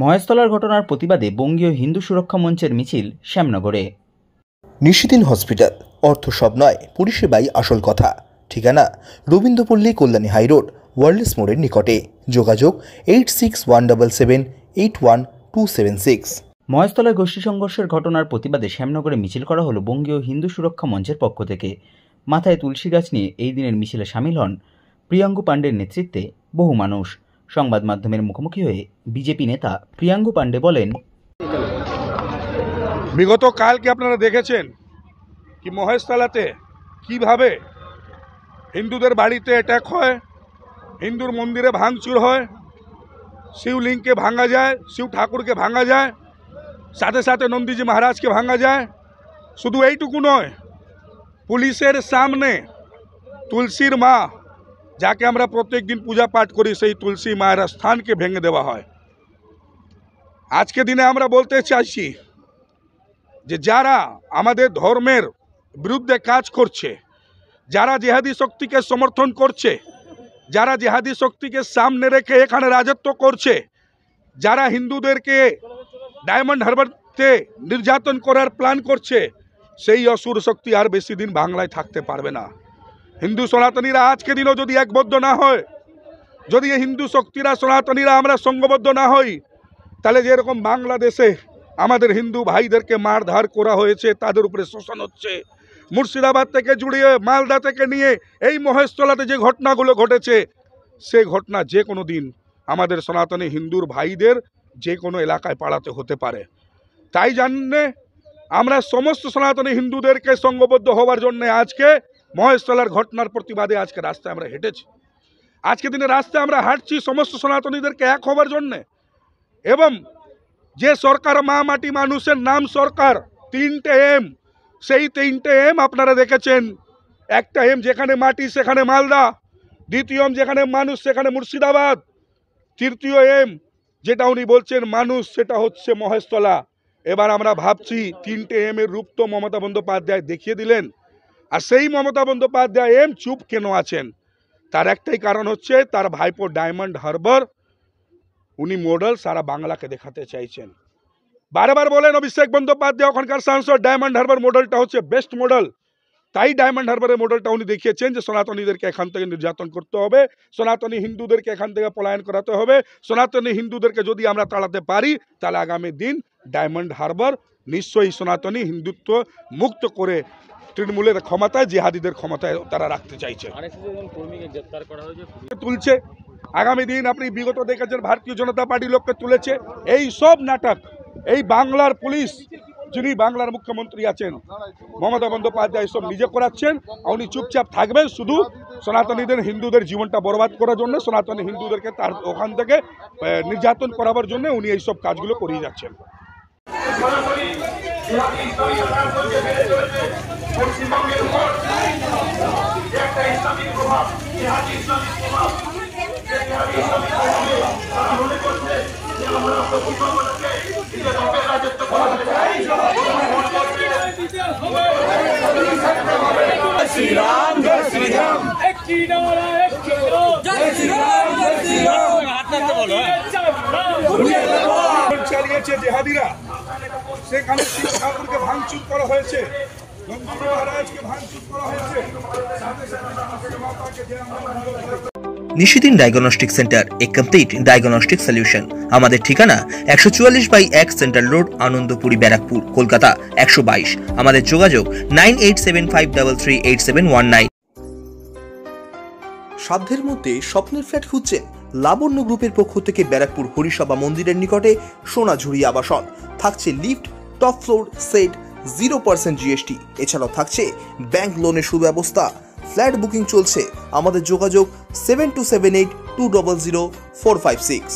মহেশতলার ঘটনার প্রতিবাদে বঙ্গীয় হিন্দু সুরক্ষা মঞ্চের মিছিল শ্যামনগরে। নিশিদিন হসপিটাল, অর্থ সব নয়, পরিষেবাই আসল কথা। ঠিকানা রবীন্দ্রপল্লী, কল্যাণী হাইরোড, ওয়ার্ল্ডস মোড়ের নিকটে। যোগাযোগ 8617781276। মহেশতলায় গোষ্ঠী সংঘর্ষের ঘটনার প্রতিবাদে শ্যামনগরে মিছিল করা হলো বঙ্গীয় হিন্দু সুরক্ষা মঞ্চের পক্ষ থেকে। মাথায় তুলসী গাছ নিয়ে এই দিনের মিছিলে সামিল হন প্রিয়াঙ্গু পাণ্ডের নেতৃত্বে বহু মানুষ। সংবাদ মাধ্যমের মুখোমুখি হয়ে বিজেপি নেতা প্রিয়াঙ্গু পাণ্ডে বলেন, বিগত কালকে আপনারা দেখেছেন কি মহেশতলাতে কিভাবে হিন্দুদের বাড়িতে অ্যাটাক হয়, হিন্দুর মন্দিরে ভাঙচুর হয়, শিবলিঙ্গকে ভাঙা যায়, শিব ঠাকুরকে ভাঙা যায়, সাথে সাথে নন্দীজি মহারাজকে ভাঙা যায়। শুধু এইটুকু নয়, পুলিশের সামনে তুলসীর মা, যাকে আমরা প্রত্যেক দিন পূজা পাঠ করি, সেই তুলসী মায়ের স্থানকে ভেঙে দেওয়া হয়। আজকে দিনে আমরা বলতে চাইছি যে যারা আমাদের ধর্মের বিরুদ্ধে কাজ করছে, যারা জিহাদি শক্তিকে সমর্থন করছে, যারা জিহাদি শক্তিকে সামনে রেখে এখানে রাজত্ব করছে, যারা হিন্দুদেরকে ডায়মন্ড হারবারতে নির্যাতন করার প্ল্যান করছে, সেই অসুর শক্তি আর বেশি দিন বাংলায় থাকতে পারবে না। হিন্দু সনাতনীরা আজকে দিনও যদি একবদ্ধ না হয়, যদি হিন্দু শক্তিরা সনাতনীরা আমরা সঙ্গবদ্ধ না হই, তাহলে যেরকম বাংলাদেশে আমাদের হিন্দু ভাইদেরকে মারধার করা হয়েছে, তাদের উপরে শোষণ হচ্ছে, মুর্শিদাবাদ থেকে জুড়িয়ে মালদা থেকে নিয়ে এই মহেশতলাতে যে ঘটনাগুলো ঘটেছে, সেই ঘটনা যে কোনো দিন আমাদের সনাতনী হিন্দুর ভাইদের যে কোনো এলাকায় পাড়াতে হতে পারে। তাই জানলে আমরা সমস্ত সনাতনী হিন্দুদেরকে সঙ্গবদ্ধ হওয়ার জন্য আজকে মহেশতলার ঘটনার প্রতিবাদে আজকে রাস্তায় আমরা হেঁটেছি। আজকে দিনে রাস্তায় আমরা হাঁটছি সমস্ত সনাতনীদেরকে এক হওয়ার জন্যে। এবং যে সরকার মা মাটি মানুষের নাম সরকার, 3টে এম, সেই 3টে এম আপনারা দেখেছেন। একটা এম যেখানে মাটি সেখানে মালদা, দ্বিতীয় এম যেখানে মানুষ সেখানে মুর্শিদাবাদ, তৃতীয় এম যেটা উনি বলছেন মানুষ, সেটা হচ্ছে মহেশতলা। এবার আমরা ভাবছি 3টে এম এর রূপ তো মমতা বন্দ্যোপাধ্যায় দেখিয়ে দিলেন। আর সেই মমতা বন্দ্যোপাধ্যায় এম চুপ কেন আছেন? তার একটাই কারণ হচ্ছে তার ভাইপো ডায়মন্ড হারবার উনি মডেল সারা বাংলাকে দেখাতে চাইছেন। বারবার বলেন অভিষেক বন্দ্যোপাধ্যায় ওখানকার সাংসদ, ডায়মন্ড হারবার মডেলটা হচ্ছে বেস্ট মডেল। তাই ডায়মন্ড হারবারের মডেলটা উনি দেখিয়েছেন যে সনাতনীদেরকে এখান থেকে নির্যাতন করতে হবে, সনাতনী হিন্দুদেরকে এখান থেকে পলায়ন করাতে হবে। সনাতনী হিন্দুদেরকে যদি আমরা তাড়াতে পারি, তাহলে আগামী দিন ডায়মন্ড হারবার নিশ্চয়ই সনাতনী হিন্দুত্ব মুক্ত করে তৃণমূলের ক্ষমতায়, জিহাদিদের ক্ষমতায় তারা রাখতে চাইছে, তুলছে। আগামী দিন আপনি বিগত দেখেছেন ভারতীয় জনতা পার্টি লোককে তুলেছে। এই সব নাটক এই বাংলার পুলিশ, যিনি বাংলার মুখ্যমন্ত্রী আছেন মমতা বন্দ্যোপাধ্যায়, সব নিজে করাচ্ছেন। উনি চুপচাপ থাকবেন শুধু সনাতনীদের হিন্দুদের জীবনটা বরবাদ করার জন্য, সনাতনী হিন্দুদেরকে তার ওখান থেকে নির্যাতন করাবার জন্য উনি এইসব কাজগুলো করিয়ে যাচ্ছেন। চালিয়েছে জেহাদিরা, সেখানে শিব ঠাকুরকে ভাঙচুর করা হয়েছে, নন্দী মহারাজকে ভাঙচুর করা হয়েছে। নিশিদিন ডায়াগনস্টিক সেন্টার, এ কমপ্লিট ডায়াগনস্টিক সলিউশন। আমাদের ঠিকানা 144/1 সেন্ট্রাল রোড, আনন্দপুরি, ব্যারাকপুর, কলকাতা 122। আমাদের যোগাযোগ 9875338719। সাধ্যের মধ্যে স্বপ্নের ফ্ল্যাট খুঁজছেন? লাবণ্য গ্রুপের পক্ষ থেকে ব্যারাকপুর হরিসভা মন্দিরের নিকটে সোনাঝুরি আবাসন। থাকছে lift, top floor, set, 0% GST। এছাড়াও থাকছে ব্যাংক লোনের সুব্যবস্থা। ফ্ল্যাট বুকিং চলছে। আমাদের যোগাযোগ 7278200456।